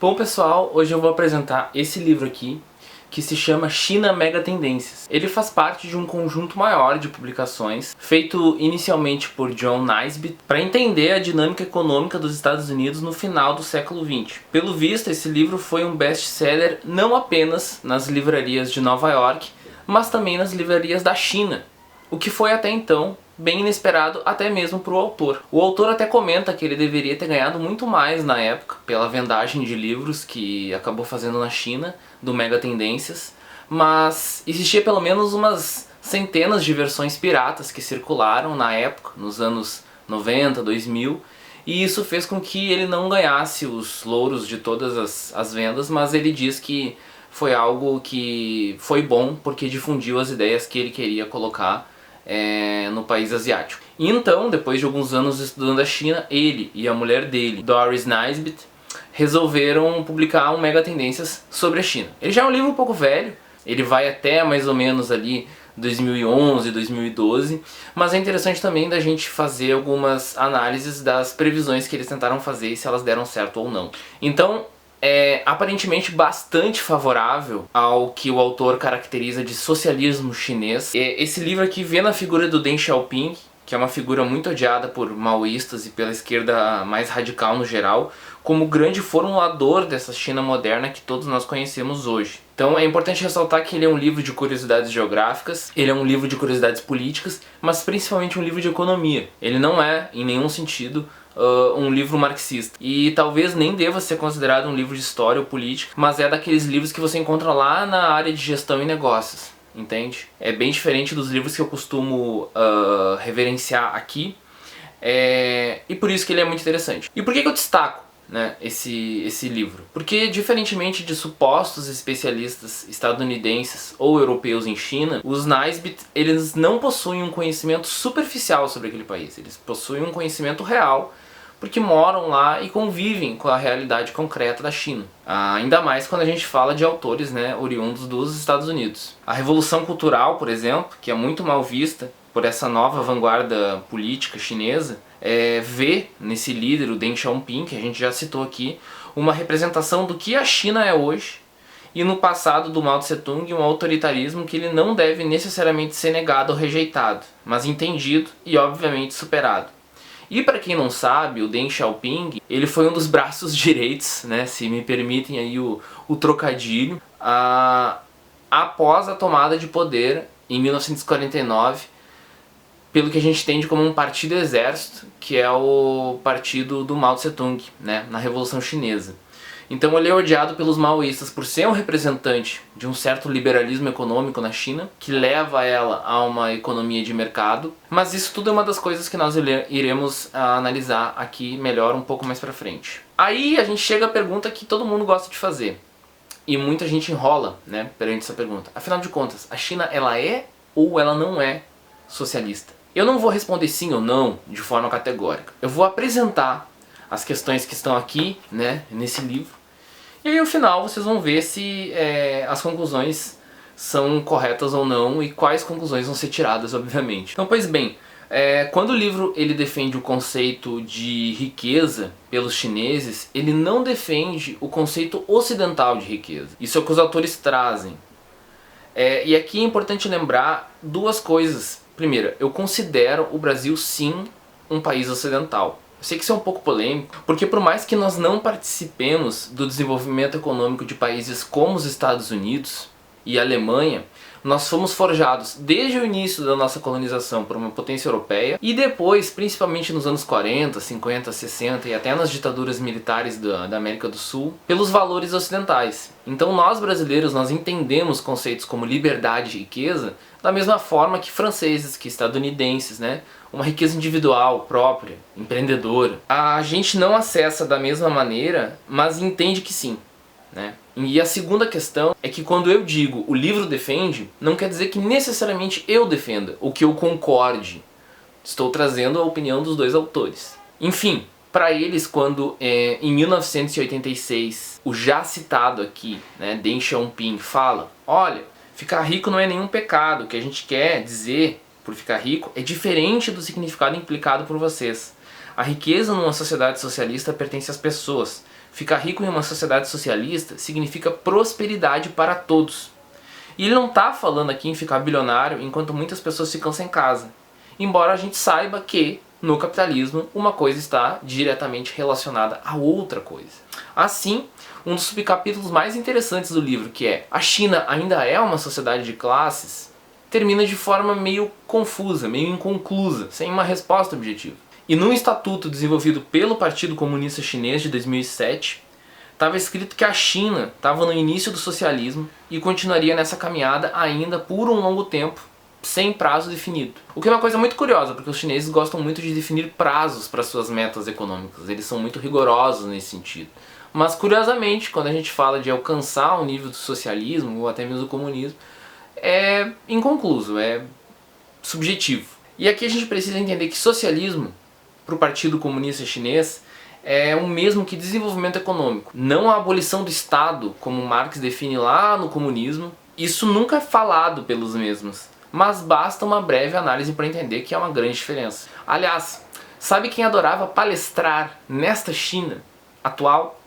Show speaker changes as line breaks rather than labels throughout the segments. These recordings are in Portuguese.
Bom pessoal, hoje eu vou apresentar esse livro aqui, que se chama China Mega Tendências. Ele faz parte de um conjunto maior de publicações, feito inicialmente por John Naisbitt, para entender a dinâmica econômica dos Estados Unidos no final do século XX. Pelo visto, esse livro foi um best-seller não apenas nas livrarias de Nova York, mas também nas livrarias da China, o que foi até então bem inesperado até mesmo para o autor. O autor até comenta que ele deveria ter ganhado muito mais na época pela vendagem de livros que acabou fazendo na China, do Mega Tendências, mas existia pelo menos umas centenas de versões piratas que circularam na época, nos anos 90, 2000, e isso fez com que ele não ganhasse os louros de todas as vendas, mas ele diz que foi algo que foi bom porque difundiu as ideias que ele queria colocar no país asiático. E então, depois de alguns anos estudando a China, ele e a mulher dele, Doris Naisbitt, resolveram publicar um Mega Tendências sobre a China. Ele já é um livro um pouco velho, ele vai até mais ou menos ali 2011, 2012, mas é interessante também da gente fazer algumas análises das previsões que eles tentaram fazer e se elas deram certo ou não. Então, é aparentemente bastante favorável ao que o autor caracteriza de socialismo chinês. Esse livro aqui vê na figura do Deng Xiaoping, que é uma figura muito odiada por maoístas e pela esquerda mais radical no geral, como o grande formulador dessa China moderna que todos nós conhecemos hoje. Então é importante ressaltar que ele é um livro de curiosidades geográficas, ele é um livro de curiosidades políticas, mas principalmente um livro de economia. Ele não é, em nenhum sentido, um livro marxista. E talvez nem deva ser considerado um livro de história ou política, mas é daqueles livros que você encontra lá na área de gestão e negócios, entende? É bem diferente dos livros que eu costumo reverenciar aqui, e por isso que ele é muito interessante. E por que eu destaco, né, esse livro? Porque, diferentemente de supostos especialistas estadunidenses ou europeus em China, os Naisbitt, eles não possuem um conhecimento superficial sobre aquele país. Eles possuem um conhecimento real, porque moram lá e convivem com a realidade concreta da China. Ainda mais quando a gente fala de autores, né, oriundos dos Estados Unidos. A Revolução Cultural, por exemplo, que é muito mal vista por essa nova vanguarda política chinesa, vê nesse líder, o Deng Xiaoping, que a gente já citou aqui, uma representação do que a China é hoje, e no passado do Mao Tse Tung, um autoritarismo que ele não deve necessariamente ser negado ou rejeitado, mas entendido e obviamente superado. E para quem não sabe, o Deng Xiaoping, ele foi um dos braços direitos, né, se me permitem aí o trocadilho, após a tomada de poder em 1949, pelo que a gente entende como um partido exército, que é o partido do Mao Tse Tung, né, na Revolução Chinesa. Então ele é odiado pelos maoístas por ser um representante de um certo liberalismo econômico na China, que leva ela a uma economia de mercado, mas isso tudo é uma das coisas que nós iremos analisar aqui melhor um pouco mais pra frente. Aí a gente chega à pergunta que todo mundo gosta de fazer, e muita gente enrola, né, perante essa pergunta. Afinal de contas, a China ela é ou ela não é socialista? Eu não vou responder sim ou não de forma categórica. Eu vou apresentar as questões que estão aqui, né, nesse livro. E aí, no final, vocês vão ver se as conclusões são corretas ou não e quais conclusões vão ser tiradas, obviamente. Então, pois bem, quando o livro ele defende o conceito de riqueza pelos chineses, ele não defende o conceito ocidental de riqueza. Isso é o que os autores trazem. E aqui é importante lembrar duas coisas. Primeiro, eu considero o Brasil sim um país ocidental. Eu sei que isso é um pouco polêmico, porque por mais que nós não participemos do desenvolvimento econômico de países como os Estados Unidos e a Alemanha, nós fomos forjados desde o início da nossa colonização por uma potência europeia e depois, principalmente nos anos 40, 50, 60 e até nas ditaduras militares da América do Sul, pelos valores ocidentais. Então nós brasileiros, nós entendemos conceitos como liberdade e riqueza da mesma forma que franceses, que estadunidenses, né? Uma riqueza individual, própria, empreendedora. A gente não acessa da mesma maneira, mas entende que sim, né? E a segunda questão é que quando eu digo o livro defende, não quer dizer que necessariamente eu defenda, ou que eu concorde. Estou trazendo a opinião dos dois autores. Enfim, para eles, quando em 1986 o já citado aqui, né, Deng Xiaoping fala, olha, ficar rico não é nenhum pecado, o que a gente quer dizer por ficar rico é diferente do significado implicado por vocês. A riqueza numa sociedade socialista pertence às pessoas. Ficar rico em uma sociedade socialista significa prosperidade para todos. E ele não está falando aqui em ficar bilionário enquanto muitas pessoas ficam sem casa. Embora a gente saiba que, no capitalismo, uma coisa está diretamente relacionada a outra coisa. Assim, um dos subcapítulos mais interessantes do livro, que é "A China ainda é uma sociedade de classes?", termina de forma meio confusa, meio inconclusa, sem uma resposta objetiva. E num estatuto desenvolvido pelo Partido Comunista Chinês de 2007, estava escrito que a China estava no início do socialismo e continuaria nessa caminhada ainda por um longo tempo, sem prazo definido. O que é uma coisa muito curiosa, porque os chineses gostam muito de definir prazos para suas metas econômicas, eles são muito rigorosos nesse sentido. Mas curiosamente, quando a gente fala de alcançar o nível do socialismo, ou até mesmo do comunismo, é inconcluso, é subjetivo. E aqui a gente precisa entender que socialismo, para o Partido Comunista Chinês, é o mesmo que desenvolvimento econômico. Não a abolição do Estado, como Marx define lá no comunismo. Isso nunca é falado pelos mesmos, mas basta uma breve análise para entender que há uma grande diferença. Aliás, sabe quem adorava palestrar nesta China atual?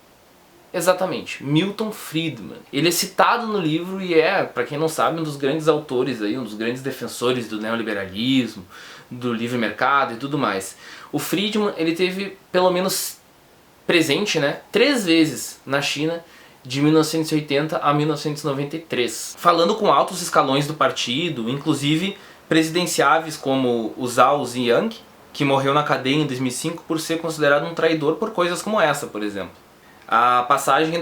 Exatamente, Milton Friedman. Ele é citado no livro e é, para quem não sabe, um dos grandes autores, aí, um dos grandes defensores do neoliberalismo, do livre mercado e tudo mais. O Friedman, ele teve pelo menos presente, 3 vezes na China, de 1980 a 1993, falando com altos escalões do partido, inclusive presidenciáveis como o Zhao Ziyang, que morreu na cadeia em 2005 por ser considerado um traidor por coisas como essa, por exemplo. A passagem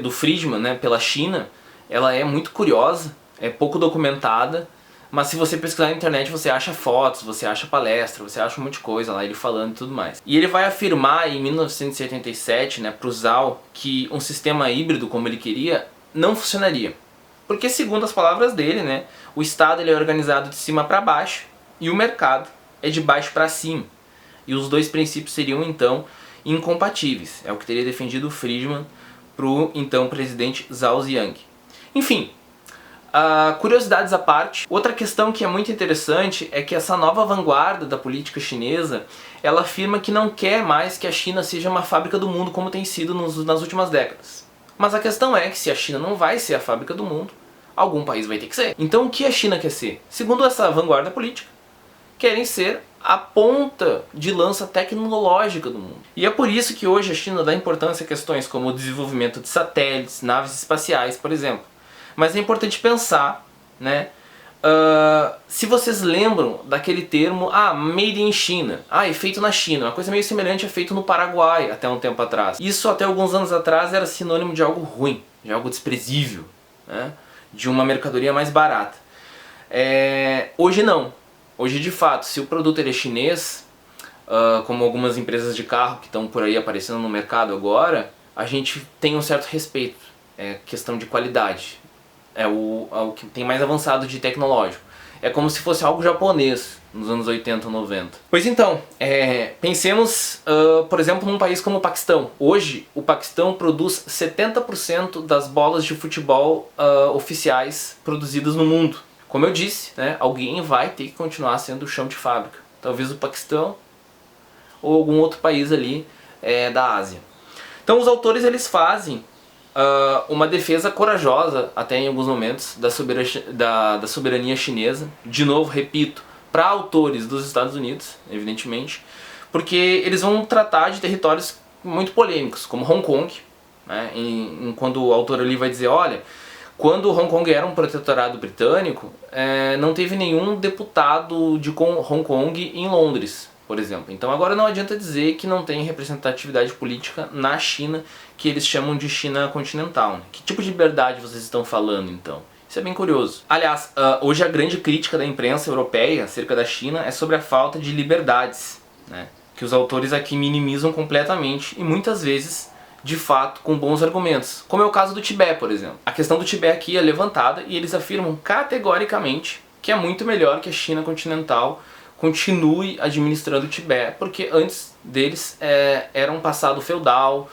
do Friedman, pela China, ela é muito curiosa, é pouco documentada, mas se você pesquisar na internet você acha fotos, você acha palestra, você acha um monte de coisa lá, ele falando e tudo mais. E ele vai afirmar em 1987, para o Zhao, que um sistema híbrido como ele queria não funcionaria. Porque segundo as palavras dele, o Estado ele é organizado de cima para baixo e o mercado é de baixo para cima. E os dois princípios seriam então incompatíveis. É o que teria defendido o Friedman para o então presidente Zhao Ziyang. Enfim, curiosidades à parte, outra questão que é muito interessante é que essa nova vanguarda da política chinesa, ela afirma que não quer mais que a China seja uma fábrica do mundo como tem sido nas últimas décadas. Mas a questão é que se a China não vai ser a fábrica do mundo, algum país vai ter que ser. Então o que a China quer ser? Segundo essa vanguarda política, querem ser a ponta de lança tecnológica do mundo. E é por isso que hoje a China dá importância a questões como o desenvolvimento de satélites, naves espaciais, por exemplo. Mas é importante pensar, se vocês lembram daquele termo, made in China, é feito na China, uma coisa meio semelhante a feito no Paraguai até um tempo atrás. Isso até alguns anos atrás era sinônimo de algo ruim, de algo desprezível, de uma mercadoria mais barata. Hoje não. Hoje, de fato, se o produto ele é chinês, como algumas empresas de carro que estão por aí aparecendo no mercado agora, a gente tem um certo respeito. É questão de qualidade. É o que tem mais avançado de tecnológico. É como se fosse algo japonês nos anos 80 ou 90. Pois então, pensemos, por exemplo, num país como o Paquistão. Hoje, o Paquistão produz 70% das bolas de futebol oficiais produzidas no mundo. Como eu disse, alguém vai ter que continuar sendo o chão de fábrica. Talvez o Paquistão ou algum outro país ali da Ásia. Então os autores eles fazem uma defesa corajosa, até em alguns momentos, da soberania chinesa. De novo, repito, para autores dos Estados Unidos, evidentemente, porque eles vão tratar de territórios muito polêmicos, como Hong Kong, quando o autor ali vai dizer, olha, quando Hong Kong era um protetorado britânico, não teve nenhum deputado de Hong Kong em Londres, por exemplo. Então agora não adianta dizer que não tem representatividade política na China, que eles chamam de China continental. Que tipo de liberdade vocês estão falando, então? Isso é bem curioso. Aliás, hoje a grande crítica da imprensa europeia acerca da China é sobre a falta de liberdades, que os autores aqui minimizam completamente e muitas vezes de fato com bons argumentos, como é o caso do Tibete, por exemplo. A questão do Tibete aqui é levantada e eles afirmam categoricamente que é muito melhor que a China continental continue administrando o Tibete, porque antes deles era um passado feudal,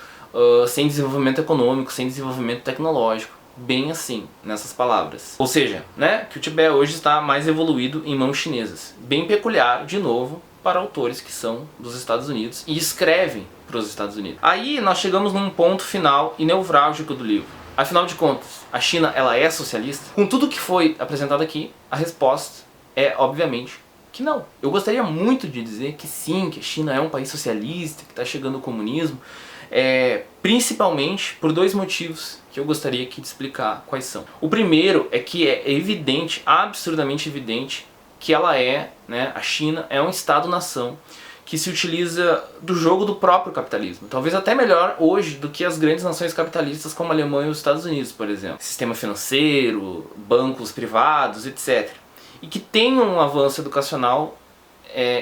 sem desenvolvimento econômico, sem desenvolvimento tecnológico, bem assim, nessas palavras. Ou seja, que o Tibete hoje está mais evoluído em mãos chinesas. Bem peculiar, de novo, para autores que são dos Estados Unidos e escrevem para os Estados Unidos. Aí nós chegamos num ponto final e nevrálgico do livro. Afinal de contas, a China, ela é socialista? Com tudo que foi apresentado aqui, a resposta é, obviamente, que não. Eu gostaria muito de dizer que sim, que a China é um país socialista, que está chegando o comunismo, principalmente por dois motivos que eu gostaria aqui de explicar quais são. O primeiro é que é evidente, absurdamente evidente, que ela a China é um Estado-nação que se utiliza do jogo do próprio capitalismo. Talvez até melhor hoje do que as grandes nações capitalistas como a Alemanha e os Estados Unidos, por exemplo. Sistema financeiro, bancos privados, etc. E que tem um avanço educacional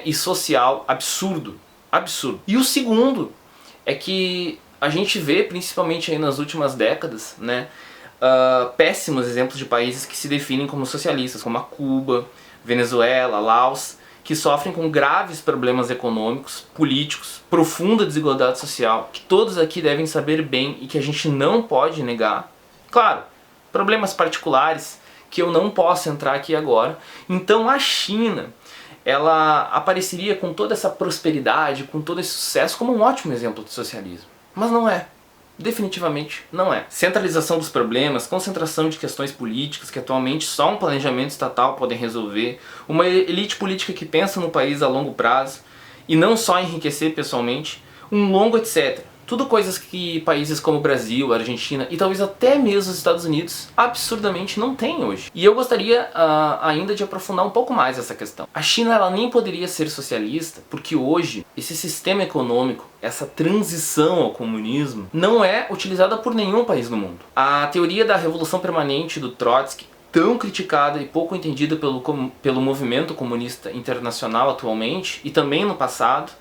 e social absurdo. Absurdo. E o segundo é que a gente vê, principalmente aí nas últimas décadas, péssimos exemplos de países que se definem como socialistas, como a Cuba, Venezuela, Laos, que sofrem com graves problemas econômicos, políticos, profunda desigualdade social, que todos aqui devem saber bem e que a gente não pode negar. Claro, problemas particulares que eu não posso entrar aqui agora. Então a China, ela apareceria com toda essa prosperidade, com todo esse sucesso, como um ótimo exemplo de socialismo. Mas não é. Definitivamente não é. Centralização dos problemas, concentração de questões políticas que atualmente só um planejamento estatal pode resolver, uma elite política que pensa no país a longo prazo e não só enriquecer pessoalmente, um longo etc. Tudo coisas que países como o Brasil, a Argentina e talvez até mesmo os Estados Unidos absurdamente não têm hoje. E eu gostaria ainda de aprofundar um pouco mais essa questão. A China, ela nem poderia ser socialista porque hoje esse sistema econômico, essa transição ao comunismo, não é utilizada por nenhum país no mundo. A teoria da revolução permanente do Trotsky, tão criticada e pouco entendida pelo movimento comunista internacional atualmente e também no passado,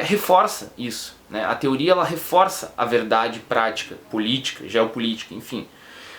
reforça isso. A teoria, ela reforça a verdade prática, política, geopolítica, enfim.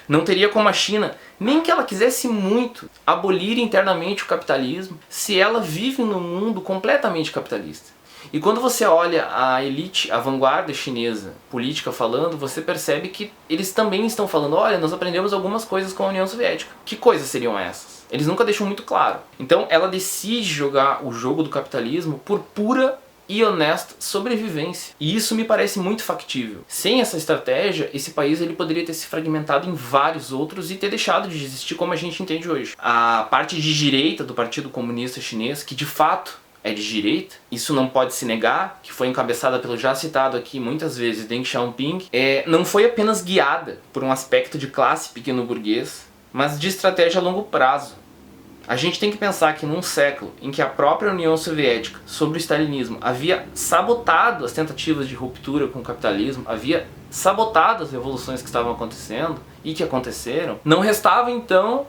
Não teria como a China, nem que ela quisesse muito, abolir internamente o capitalismo, se ela vive num mundo completamente capitalista. E quando você olha a elite, a vanguarda chinesa, política falando, você percebe que eles também estão falando, olha, nós aprendemos algumas coisas com a União Soviética. Que coisas seriam essas? Eles nunca deixam muito claro. Então ela decide jogar o jogo do capitalismo por pura e honesta sobrevivência. E isso me parece muito factível. Sem essa estratégia, esse país ele poderia ter se fragmentado em vários outros e ter deixado de existir como a gente entende hoje. A parte de direita do Partido Comunista Chinês, que de fato é de direita, isso não pode se negar, que foi encabeçada pelo já citado aqui muitas vezes Deng Xiaoping, não foi apenas guiada por um aspecto de classe pequeno-burguês, mas de estratégia a longo prazo. A gente tem que pensar que num século em que a própria União Soviética, sob o stalinismo, havia sabotado as tentativas de ruptura com o capitalismo, havia sabotado as revoluções que estavam acontecendo e que aconteceram, não restava então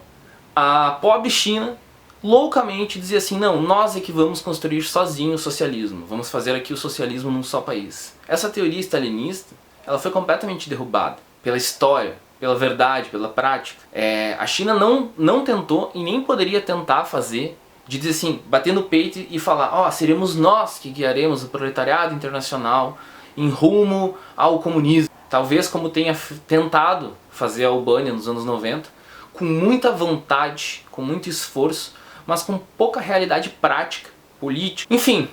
a pobre China loucamente dizer assim, não, nós é que vamos construir sozinho o socialismo, vamos fazer aqui o socialismo num só país. Essa teoria stalinista, ela foi completamente derrubada pela história, pela verdade, pela prática. A China não tentou e nem poderia tentar fazer, de dizer assim, bater no peito e falar, seremos nós que guiaremos o proletariado internacional em rumo ao comunismo. Talvez como tenha tentado fazer a Albânia nos anos 90, com muita vontade, com muito esforço, mas com pouca realidade prática, política. Enfim,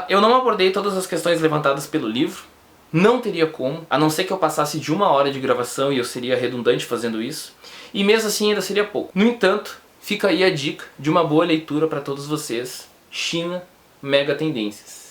eu não abordei todas as questões levantadas pelo livro, não teria como, a não ser que eu passasse de 1 hora de gravação e eu seria redundante fazendo isso, e mesmo assim ainda seria pouco. No entanto, fica aí a dica de uma boa leitura para todos vocês, China, Mega Tendências.